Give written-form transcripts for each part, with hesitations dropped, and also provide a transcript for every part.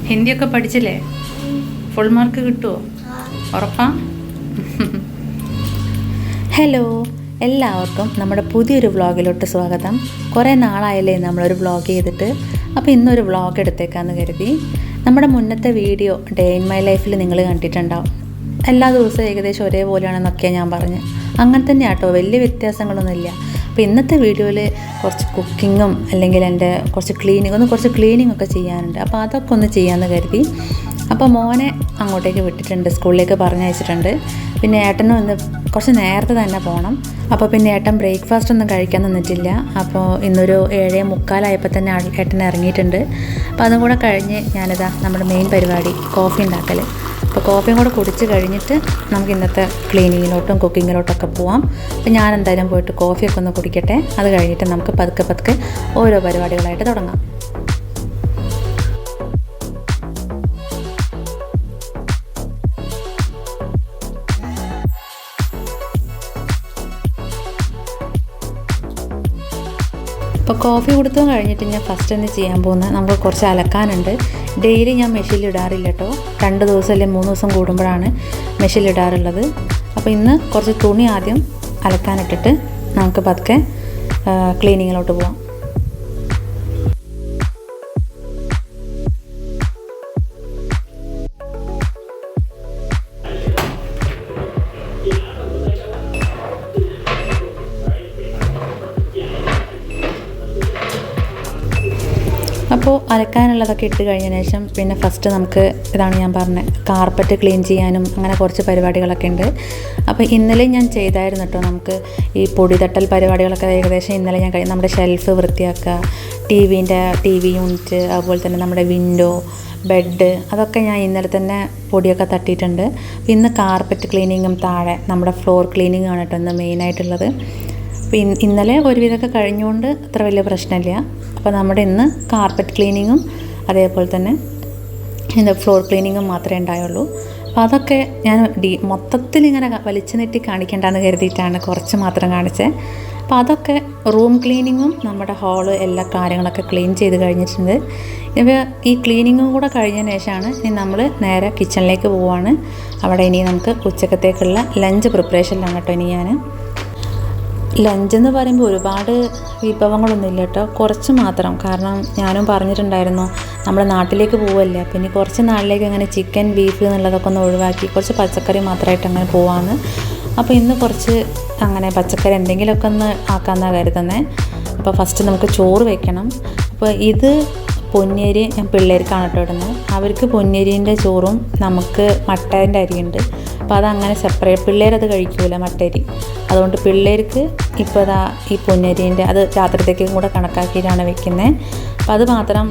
ഹിന്ദിയൊക്കെ പഠിച്ചില്ലേ? Full mark കിട്ടുമോ? ഉറപ്പാ? ഹലോ, എല്ലാവർക്കും നമ്മുടെ പുതിയൊരു വ്ളോഗിലോട്ട് സ്വാഗതം. കുറേ നാളായല്ലേ നമ്മളൊരു വ്ളോഗ് ചെയ്തിട്ട്. അപ്പോൾ ഇന്നൊരു വ്ളോഗ് എടുത്തേക്കാന്ന് കരുതി. നമ്മുടെ മുന്നത്തെ വീഡിയോ ഡേ ഇൻ മൈ ലൈഫിൽ നിങ്ങൾ കണ്ടിട്ടുണ്ടാവും. എല്ലാ ദിവസവും ഏകദേശം ഒരേപോലെയാണെന്നൊക്കെയാണ് ഞാൻ പറഞ്ഞത്. അങ്ങനെ തന്നെ ആട്ടോ, വലിയ വ്യത്യാസങ്ങളൊന്നുമില്ല. അപ്പോൾ ഇന്നത്തെ വീഡിയോയിൽ കുറച്ച് കുക്കിങ്ങും അല്ലെങ്കിൽ എൻ്റെ കുറച്ച് ക്ലീനിങ് ഒക്കെ ചെയ്യാനുണ്ട്. അപ്പോൾ അതൊക്കെ ഒന്ന് ചെയ്യാമെന്ന് കരുതി. അപ്പോൾ മോനെ അങ്ങോട്ടേക്ക് വിട്ടിട്ടുണ്ട്, സ്കൂളിലേക്ക് പറഞ്ഞയച്ചിട്ടുണ്ട്. പിന്നെ ഏട്ടനും ഇന്ന് കുറച്ച് നേരത്തെ തന്നെ പോകണം. അപ്പോൾ പിന്നെ ഏട്ടൻ ബ്രേക്ക്ഫാസ്റ്റ് ഒന്നും കഴിക്കാൻ നിന്നിട്ടില്ല. അപ്പോൾ ഇന്നൊരു 7:45 തന്നെ ഏട്ടൻ ഇറങ്ങിയിട്ടുണ്ട്. അപ്പോൾ അതും കൂടെ കഴിഞ്ഞ് ഞാനിതാ നമ്മുടെ മെയിൻ പരിപാടി കോഫി ഉണ്ടാക്കൽ. അപ്പോൾ കോഫിയും കൂടെ കുടിച്ച് കഴിഞ്ഞിട്ട് നമുക്ക് ഇന്നത്തെ ക്ലീനിങ്ങിലോട്ടും കുക്കിങ്ങിലോട്ടൊക്കെ പോവാം. അപ്പോൾ ഞാൻ എന്തായാലും പോയിട്ട് കോഫിയൊക്കെ ഒന്ന് കുടിക്കട്ടെ. അത് കഴിഞ്ഞിട്ട് നമുക്ക് പതുക്കെ ഓരോ പരിപാടികളായിട്ട് തുടങ്ങാം. അപ്പോൾ കോഫി കൊടുത്തു കഴിഞ്ഞിട്ട് ഞാൻ ഫസ്റ്റ് തന്നെ ചെയ്യാൻ പോകുന്നത്, നമുക്ക് കുറച്ച് അലക്കാനുണ്ട്. ഡെയിലി ഞാൻ മെഷീനിലിടാറില്ല കേട്ടോ. 2 ദിവസം അല്ലെങ്കിൽ 3 ദിവസം കൂടുമ്പോഴാണ് മെഷീനിലിടാറുള്ളത്. അപ്പോൾ ഇന്ന് കുറച്ച് തുണി ആദ്യം അലക്കാനിട്ടിട്ട് നമുക്ക് പതുക്കെ ക്ലീനിങ്ങിലോട്ട് പോവാം. അപ്പോൾ അലക്കാനുള്ളതൊക്കെ ഇട്ട് കഴിഞ്ഞതിന് ശേഷം പിന്നെ ഫസ്റ്റ് നമുക്ക് ഇതാണ് ഞാൻ പറഞ്ഞത്, കാർപ്പറ്റ് ക്ലീൻ ചെയ്യാനും അങ്ങനെ കുറച്ച് പരിപാടികളൊക്കെ ഉണ്ട്. അപ്പോൾ ഇന്നലെ ഞാൻ ചെയ്തായിരുന്നു കേട്ടോ. നമുക്ക് ഈ പൊടി തട്ടൽ പരിപാടികളൊക്കെ ഏകദേശം ഇന്നലെ ഞാൻ നമ്മുടെ ഷെൽഫ് വൃത്തിയാക്കുക, ടി വി യൂണിറ്റ്, അതുപോലെ തന്നെ നമ്മുടെ വിൻഡോ, ബെഡ്, അതൊക്കെ ഞാൻ ഇന്നലെ തന്നെ പൊടിയൊക്കെ തട്ടിയിട്ടുണ്ട്. ഇന്ന് കാർപ്പറ്റ് ക്ലീനിങ്ങും താഴെ നമ്മുടെ ഫ്ലോർ ക്ലീനിങ്ങും ആണ് കേട്ടോ ഇന്ന് മെയിനായിട്ടുള്ളത്. അപ്പോൾ ഇന്നലെ ഒരുവിധമൊക്കെ കഴിഞ്ഞുകൊണ്ട് അത്ര വലിയ പ്രശ്നമില്ല. അപ്പോൾ നമ്മുടെ ഇന്ന് കാർപ്പറ്റ് ക്ലീനിങ്ങും അതേപോലെ തന്നെ ഇന്ന് ഫ്ലോർ ക്ലീനിങ്ങും മാത്രമേ ഉണ്ടായുള്ളൂ. അപ്പോൾ അതൊക്കെ ഞാൻ മൊത്തത്തിൽ ഇങ്ങനെ വലിച്ചു നീട്ടി കാണിക്കേണ്ടെന്ന് കരുതിയിട്ടാണ് കുറച്ച് മാത്രം കാണിച്ചത്. അപ്പോൾ അതൊക്കെ റൂം ക്ലീനിങ്ങും നമ്മുടെ ഹാള് എല്ലാ കാര്യങ്ങളൊക്കെ ക്ലീൻ ചെയ്ത് കഴിഞ്ഞിട്ടുണ്ട്. ഇപ്പോൾ ഈ ക്ലീനിങ്ങും കൂടെ കഴിഞ്ഞതിന് ശേഷമാണ് ഇനി നമ്മൾ നേരെ കിച്ചണിലേക്ക് പോവുകയാണ്. അവിടെ ഇനി നമുക്ക് ഉച്ചക്കത്തേക്കുള്ള ലഞ്ച് പ്രിപ്പറേഷനിലാണ് കേട്ടോ ഇനി ഞാൻ. ലഞ്ചെന്ന് പറയുമ്പോൾ ഒരുപാട് വിഭവങ്ങളൊന്നുമില്ല കേട്ടോ, കുറച്ച് മാത്രം. കാരണം ഞാനും പറഞ്ഞിട്ടുണ്ടായിരുന്നു നമ്മുടെ നാട്ടിലേക്ക് പോവല്ലേ, അപ്പോൾ ഇനി കുറച്ച് നാളിലേക്ക് അങ്ങനെ ചിക്കൻ ബീഫ് എന്നുള്ളതൊക്കെ ഒന്ന് ഒഴിവാക്കി കുറച്ച് പച്ചക്കറി മാത്രമായിട്ട് അങ്ങനെ പോവാമെന്ന്. അപ്പോൾ ഇന്ന് കുറച്ച് അങ്ങനെ പച്ചക്കറി എന്തെങ്കിലുമൊക്കെ ഒന്ന് ആക്കാമെന്നാണ് കരുതുന്നത്. അപ്പോൾ ഫസ്റ്റ് നമുക്ക് ചോറ് വെക്കണം. അപ്പോൾ ഇത് പൊന്നിയരി ഞാൻ പിള്ളേർക്കാണ് കേട്ടോ ഇടുന്നത്. അവർക്ക് പൊന്നിയരീൻ്റെ ചോറും നമുക്ക് മട്ടേൻ്റെ അരിയുണ്ട്. അപ്പോൾ അതങ്ങനെ സെപ്പറേറ്റ്, പിള്ളേരത് കഴിക്കൂല മട്ടരി. അതുകൊണ്ട് പിള്ളേർക്ക് ഇപ്പോൾ ഇതാ ഈ പൊന്നിയരീൻ്റെ അത് രാത്രിത്തേക്കും കൂടെ കണക്കാക്കിയിട്ടാണ് വെക്കുന്നത്. അപ്പോൾ അത് മാത്രം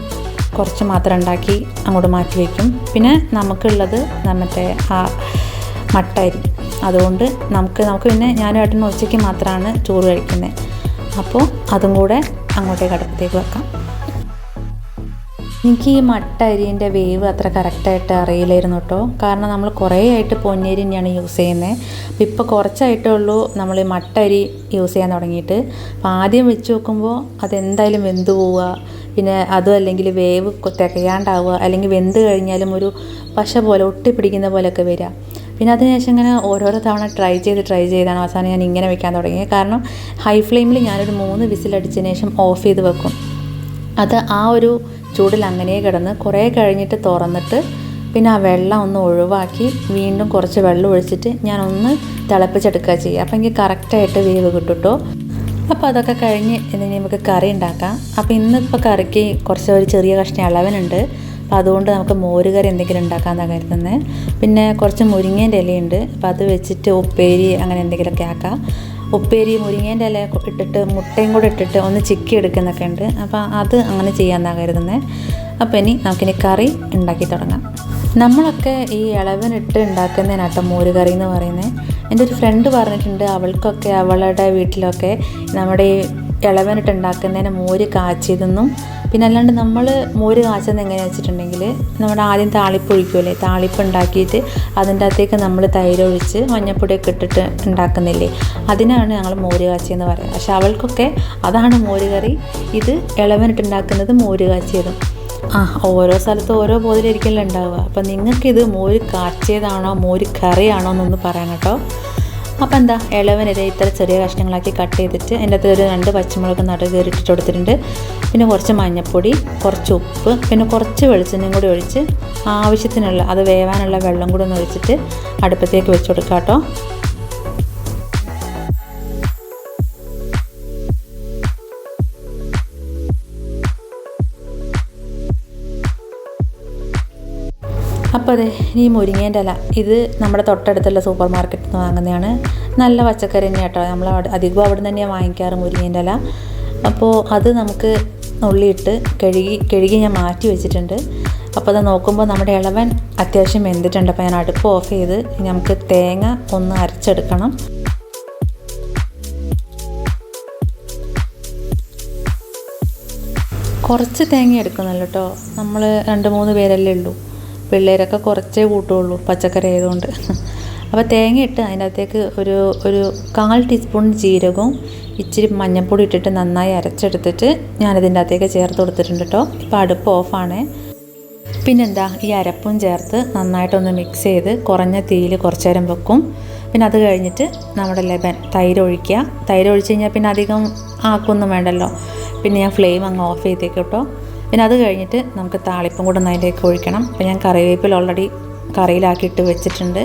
കുറച്ച് മാത്രം ഉണ്ടാക്കി അങ്ങോട്ട് മാറ്റി വയ്ക്കും. പിന്നെ നമുക്കുള്ളത് മറ്റേ ആ മട്ട അരി. അതുകൊണ്ട് നമുക്ക് പിന്നെ ഞാനും ഏട്ടനും ഉച്ചയ്ക്ക് മാത്രമാണ് ചോറ് കഴിക്കുന്നത്. അപ്പോൾ അതും കൂടെ അങ്ങോട്ടേക്ക് അടുപ്പത്തേക്ക് വെക്കാം. എനിക്ക് ഈ മട്ട അരിൻ്റെ വേവ് അത്ര കറക്റ്റായിട്ട് അറിയില്ലായിരുന്നു കേട്ടോ. കാരണം നമ്മൾ കുറേ ആയിട്ട് പൊന്നിയരി തന്നെയാണ് യൂസ് ചെയ്യുന്നത്. അപ്പോൾ ഇപ്പോൾ കുറച്ചായിട്ടേ ഉള്ളൂ നമ്മൾ ഈ മട്ട അരി യൂസ് ചെയ്യാൻ തുടങ്ങിയിട്ട്. അപ്പോൾ ആദ്യം വെച്ച് നോക്കുമ്പോൾ അതെന്തായാലും വെന്ത് പോവുക, പിന്നെ അതും അല്ലെങ്കിൽ വേവ് തികയാണ്ടാവുക, അല്ലെങ്കിൽ വെന്ത് കഴിഞ്ഞാലും ഒരു പശ പോലെ ഒട്ടിപ്പിടിക്കുന്ന പോലെയൊക്കെ വരിക. പിന്നെ അതിനുശേഷം ഇങ്ങനെ ഓരോരോ തവണ ട്രൈ ചെയ്താണ് അവസാനം ഞാൻ ഇങ്ങനെ വെക്കാൻ തുടങ്ങിയത്. കാരണം ഹൈ ഫ്ലെയിമിൽ ഞാനൊരു 3 വിസിലടിച്ചതിന് ശേഷം ഓഫ് ചെയ്ത് വെക്കും. അത് ആ ഒരു ചൂടിൽ അങ്ങനെ കിടന്ന് കുറേ കഴിഞ്ഞിട്ട് തുറന്നിട്ട് പിന്നെ ആ വെള്ളം ഒന്ന് ഒഴിവാക്കി വീണ്ടും കുറച്ച് വെള്ളം ഒഴിച്ചിട്ട് ഞാനൊന്ന് തിളപ്പിച്ചെടുക്കുക ചെയ്യുക. അപ്പോൾ എനിക്ക് കറക്റ്റായിട്ട് വേവ് കിട്ടും കേട്ടോ. അപ്പോൾ അതൊക്കെ കഴിഞ്ഞ് ഇനി നമുക്ക് കറി ഉണ്ടാക്കാം. അപ്പോൾ ഇന്നിപ്പോൾ കറിക്ക് ഒരു ചെറിയ കഷ്ണം ഇളവനുണ്ട്. അപ്പോൾ അതുകൊണ്ട് നമുക്ക് മോരുകറി എന്തെങ്കിലും ഉണ്ടാക്കാമെന്നാണ് കരുതുന്നത്. പിന്നെ കുറച്ച് മുരിങ്ങേൻ്റെ ഇലയുണ്ട്. അപ്പോൾ അത് വെച്ചിട്ട് ഉപ്പേരി അങ്ങനെ എന്തെങ്കിലുമൊക്കെ ആക്കാം. ഉപ്പേരി മുരിങ്ങേൻ്റെ ഇല ഇട്ടിട്ട് മുട്ടയും കൂടെ ഇട്ടിട്ട് ഒന്ന് ചിക്കി എടുക്കുന്നൊക്കെ ഉണ്ട്. അപ്പോൾ അത് അങ്ങനെ ചെയ്യാമെന്നാണ് കരുതുന്നത്. അപ്പോൾ ഇനി നമുക്കിനി കറി ഉണ്ടാക്കി തുടങ്ങാം. നമ്മളൊക്കെ ഈ ഇളവനിട്ട് ഉണ്ടാക്കുന്നതിനാട്ടോ മോരുകറി എന്ന് പറയുന്നത്. എൻ്റെ ഒരു ഫ്രണ്ട് പറഞ്ഞിട്ടുണ്ട് അവൾക്കൊക്കെ അവളുടെ വീട്ടിലൊക്കെ നമ്മുടെ ഈ ഇളവനിട്ട് ഉണ്ടാക്കുന്നതിന് മോര് കാച്ചിയതെന്നും, പിന്നെ അല്ലാണ്ട് നമ്മൾ മോര് കാച്ചുന്നത് എങ്ങനെയാണെന്ന് വെച്ചിട്ടുണ്ടെങ്കിൽ നമ്മുടെ ആദ്യം താളിപ്പ് ഒഴിക്കുമല്ലേ, താളിപ്പ് ഉണ്ടാക്കിയിട്ട് അതിൻ്റെ അകത്തേക്ക് നമ്മൾ തൈര് ഒഴിച്ച് മഞ്ഞൾപ്പൊടിയൊക്കെ ഇട്ടിട്ട് ഉണ്ടാക്കുന്നില്ലേ, അതിനാണ് ഞങ്ങൾ മോര് കാച്ചിയെന്ന് പറയുന്നത്. പക്ഷെ അവൾക്കൊക്കെ അതാണ് മോര് കറി, ഇത് ഇളവനിട്ട് ഉണ്ടാക്കുന്നത് മോര് കാച്ചിയതും. ഓരോ സ്ഥലത്തും ഓരോ പോതിലിരിക്കലും ഉണ്ടാവുക. അപ്പോൾ നിങ്ങൾക്കിത് മോര് കാച്ചിയതാണോ മോര് കറിയാണോ എന്നൊന്ന് പറയാം കേട്ടോ. അപ്പോൾ എന്താ, ഇളവനിര ഇത്ര ചെറിയ കഷ്ണങ്ങളാക്കി കട്ട് ചെയ്തിട്ട് അതിൻ്റെ അകത്ത് ഒരു 2 പച്ചമുളക് നടുവ് കയറിയിട്ടിട്ട് കൊടുത്തിട്ടുണ്ട്. പിന്നെ കുറച്ച് മഞ്ഞൾപ്പൊടി, കുറച്ച് ഉപ്പ്, പിന്നെ കുറച്ച് വെളിച്ചെണ്ണയും കൂടി ഒഴിച്ച് ആവശ്യത്തിനുള്ള അത് വേവാനുള്ള വെള്ളം കൂടി ഒന്ന് ഒഴിച്ചിട്ട് അടുപ്പത്തേക്ക് വെച്ച് കൊടുക്കാം കേട്ടോ. അപ്പോൾ അതെ, ഇനി മുരിങ്ങേൻ്റെ ഇല ഇത് നമ്മുടെ തൊട്ടടുത്തുള്ള സൂപ്പർ മാർക്കറ്റിൽ നിന്ന് വാങ്ങുന്നതാണ്. നല്ല പച്ചക്കറി തന്നെയാണ് കേട്ടോ. നമ്മൾ അധികം അവിടെ നിന്ന് തന്നെയാണ് വാങ്ങിക്കാറ് മുരിങ്ങേൻ്റെ ഇല. അപ്പോൾ അത് നമുക്ക് ഉള്ളിയിട്ട് കഴുകി ഞാൻ മാറ്റി വെച്ചിട്ടുണ്ട്. അപ്പോൾ അത് നോക്കുമ്പോൾ നമ്മുടെ ഇളവൻ അത്യാവശ്യം വെന്തിട്ടുണ്ട്. അപ്പോൾ ഞാൻ അടുപ്പ് ഓഫ് ചെയ്ത് നമുക്ക് തേങ്ങ ഒന്ന് അരച്ചെടുക്കണം. കുറച്ച് തേങ്ങ എടുക്കുന്നുള്ളൂ കേട്ടോ. നമ്മൾ 2-3 പേരല്ലേ ഉള്ളൂ. പിള്ളേരൊക്കെ കുറച്ചേ കൂട്ടുള്ളൂ പച്ചക്കറി ആയതുകൊണ്ട്. അപ്പോൾ തേങ്ങ ഇട്ട് അതിൻ്റെ അകത്തേക്ക് ഒരു 1/4 ടീസ്പൂൺ ജീരകവും ഇച്ചിരി മഞ്ഞൾപ്പൊടി ഇട്ടിട്ട് നന്നായി അരച്ചെടുത്തിട്ട് ഞാനിതിൻ്റെ അകത്തേക്ക് ചേർത്ത് കൊടുത്തിട്ടുണ്ട് കേട്ടോ. ഇപ്പോൾ അടുപ്പ് ഓഫാണേ. പിന്നെന്താ, ഈ അരപ്പും ചേർത്ത് നന്നായിട്ടൊന്ന് മിക്സ് ചെയ്ത് കുറഞ്ഞ തീയിൽ കുറച്ച് നേരം വെക്കും. പിന്നെ അത് കഴിഞ്ഞിട്ട് നമ്മുടെ ലെമൺ തൈര് ഒഴിക്കുക. തൈര് ഒഴിച്ച് കഴിഞ്ഞാൽ പിന്നെ അധികം ആക്കൊന്നും വേണ്ടല്ലോ. പിന്നെ ഞാൻ ഫ്ലെയിം അങ്ങ് ഓഫ് ചെയ്തേക്കും കേട്ടോ. പിന്നെ അത് കഴിഞ്ഞിട്ട് നമുക്ക് താളിപ്പം കൂടെ ഒന്ന് അതിലേക്ക് ഒഴിക്കണം. അപ്പോൾ ഞാൻ കറിവേപ്പില ഓൾറെഡി കറിയിലാക്കിയിട്ട് വെച്ചിട്ടുണ്ട്.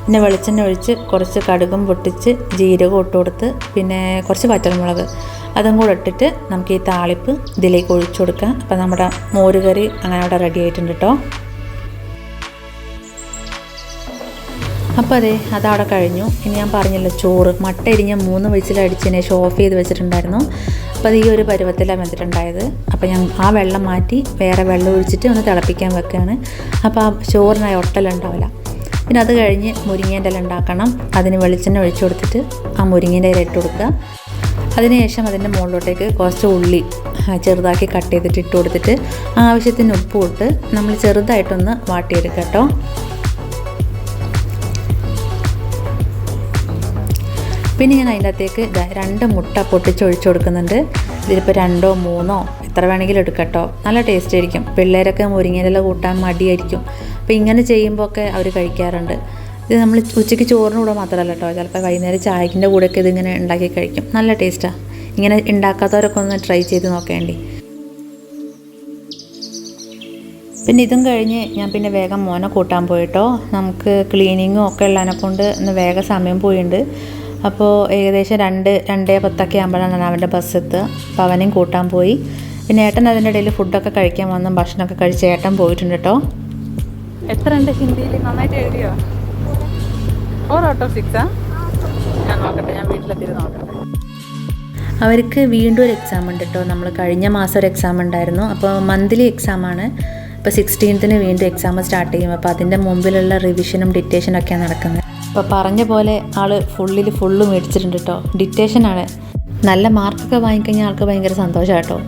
പിന്നെ വെളിച്ചെണ്ണ ഒഴിച്ച് കുറച്ച് കടുകും പൊട്ടിച്ച് ജീരകം ഇട്ട് കൊടുത്ത് പിന്നെ കുറച്ച് പച്ചമുളക് അതും കൂടെ ഇട്ടിട്ട് നമുക്ക് ഈ താളിപ്പ് ഇതിലേക്ക് ഒഴിച്ചു കൊടുക്കാം. അപ്പോൾ നമ്മുടെ മോരുകറി അങ്ങനെ അവിടെ റെഡി ആയിട്ടുണ്ട് കേട്ടോ. അപ്പോൾ അതെ, അതവിടെ കഴിഞ്ഞു. ഇനി ഞാൻ പറഞ്ഞല്ലോ ചോറ് മട്ട ഇരിഞ്ഞ 3 വിസിലടിച്ചതിന് ശേഷം ഓഫ് ചെയ്ത് വെച്ചിട്ടുണ്ടായിരുന്നു. അപ്പോൾ അത് ഈ ഒരു പരുവത്തിലാണ് വെച്ചിട്ടുണ്ടായത്. അപ്പോൾ ഞാൻ ആ വെള്ളം മാറ്റി വേറെ വെള്ളം ഒഴിച്ചിട്ട് ഒന്ന് തിളപ്പിക്കാൻ വെക്കുകയാണ്. അപ്പോൾ ആ ചോറിനായി ഒട്ടലുണ്ടാവില്ല. പിന്നെ അത് കഴിഞ്ഞ് മുരിങ്ങേൻ്റെ ഇല ഉണ്ടാക്കണം. അതിന് വെളിച്ചെണ്ണ ഒഴിച്ചു കൊടുത്തിട്ട് ആ മുരിങ്ങേൻ്റെ ഇല ഇട്ട് കൊടുക്കുക. അതിനുശേഷം അതിൻ്റെ മുകളിലോട്ടേക്ക് കുറച്ച് ഉള്ളി ചെറുതാക്കി കട്ട് ചെയ്തിട്ട് ഇട്ട് കൊടുത്തിട്ട് ആവശ്യത്തിന് ഉപ്പ് ഇട്ട് നമ്മൾ ചെറുതായിട്ടൊന്ന് വാട്ടിയെടുക്കുക കേട്ടോ. പിന്നെ ഞാൻ അതിൻ്റെ അകത്തേക്ക് 2 മുട്ട പൊട്ടിച്ചൊഴിച്ച് കൊടുക്കുന്നുണ്ട്. ഇതിലിപ്പോൾ 2 or 3 എത്ര വേണമെങ്കിലും എടുക്കാം കേട്ടോ. നല്ല ടേസ്റ്റ് ആയിരിക്കും. പിള്ളേരൊക്കെ മുരിങ്ങയില കൂട്ടാൻ മടിയായിരിക്കും. അപ്പോൾ ഇങ്ങനെ ചെയ്യുമ്പോൾ ഒക്കെ അവർ കഴിക്കാറുണ്ട്. ഇത് നമ്മൾ ഉച്ചയ്ക്ക് ചോറിന് കൂടെ മാത്രമല്ല കേട്ടോ, ചിലപ്പോൾ വൈകുന്നേരം ചായക്കിൻ്റെ കൂടെയൊക്കെ ഇതിങ്ങനെ ഉണ്ടാക്കി കഴിക്കും. നല്ല ടേസ്റ്റാണ്. ഇങ്ങനെ ഉണ്ടാക്കാത്തവരൊക്കെ ഒന്ന് ട്രൈ ചെയ്ത് നോക്കേണ്ടി. പിന്നെ ഇതും കഴിഞ്ഞ് ഞാൻ പിന്നെ വേഗം മോനെ കൂട്ടാൻ പോയിട്ടോ. നമുക്ക് ക്ലീനിങ്ങും ഒക്കെ ഉള്ളതിനെ കൊണ്ട് ഇന്ന് വേഗം സമയം പോയിട്ടുണ്ട്. അപ്പോൾ ഏകദേശം 2:10 ആകുമ്പോഴാണ് അവൻ്റെ ബസ് എത്തുക. അപ്പോൾ അവനെയും കൂട്ടാൻ പോയി. പിന്നെ ഏട്ടൻ അതിൻ്റെ ഇടയിൽ ഫുഡൊക്കെ കഴിക്കാൻ വന്ന് ഭക്ഷണമൊക്കെ കഴിച്ച് ഏട്ടൻ പോയിട്ടുണ്ട് കേട്ടോ. എത്ര ഉണ്ട് ഹിന്ദിയിൽ? നന്നായിട്ട് എഴുതിയോ? 4 out of 6 ഞാൻ നോക്കട്ടെ, ഞാൻ വീട്ടിലെത്തിയിട്ട് നോക്കട്ടെ. അവർക്ക് വീണ്ടും ഒരു എക്സാം ഉണ്ട് കേട്ടോ. നമ്മൾ കഴിഞ്ഞ മാസം ഒരു എക്സാം ഉണ്ടായിരുന്നു. അപ്പോൾ മന്ത്ലി എക്സാമാണ്. ഇപ്പോൾ 16th വീണ്ടും എക്സാം സ്റ്റാർട്ട് ചെയ്യും. അപ്പോൾ അതിൻ്റെ മുമ്പിലുള്ള റിവിഷനും ഡിറ്റേഷനും ഒക്കെയാണ് നടക്കുന്നത്. അപ്പോൾ പറഞ്ഞ പോലെ ആൾ ഫുള്ള് മേടിച്ചിട്ടുണ്ട് കേട്ടോ. ഡിറ്റേഷനാണ്. നല്ല മാർക്കൊക്കെ വാങ്ങിക്കഴിഞ്ഞാൽ ആൾക്ക് ഭയങ്കര സന്തോഷമാണ് കേട്ടോ.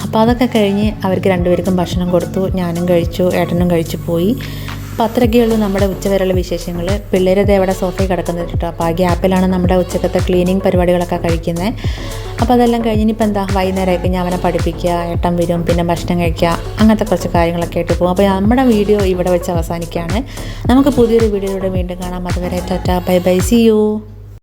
അപ്പോൾ അതൊക്കെ കഴിഞ്ഞ് അവർക്ക് 2 പേർക്കും ഭക്ഷണം കൊടുത്തു. ഞാനും കഴിച്ചു, ഏട്ടനും കഴിച്ചു പോയി. അപ്പോൾ അത്രയൊക്കെയുള്ളൂ നമ്മുടെ ഉച്ചവരെയുള്ള വിശേഷങ്ങൾ. പിള്ളേരത് എവിടെ സോഫയിൽ കിടക്കുന്നത് കേട്ടോ. അപ്പോൾ ആ ഗ്യാപ്പിലാണ് നമ്മുടെ ഉച്ചക്കത്തെ ക്ലീനിങ് പരിപാടികളൊക്കെ കഴിക്കുന്നത്. അപ്പോൾ അതെല്ലാം കഴിഞ്ഞ് ഇനിയിപ്പോൾ എന്താ, വൈകുന്നേരമൊക്കെ ഞാൻ അവനെ പഠിപ്പിക്കുക, ഏട്ടൻ വരും, പിന്നെ ഭക്ഷണം കഴിക്കുക, അങ്ങനത്തെ കുറച്ച് കാര്യങ്ങളൊക്കെ ആയിട്ട് പോകും. അപ്പോൾ നമ്മുടെ വീഡിയോ ഇവിടെ വെച്ച് അവസാനിക്കുകയാണ്. നമുക്ക് പുതിയൊരു വീഡിയോയിലൂടെ വീണ്ടും കാണാം. അതുവരെ tata, bye bye, see U.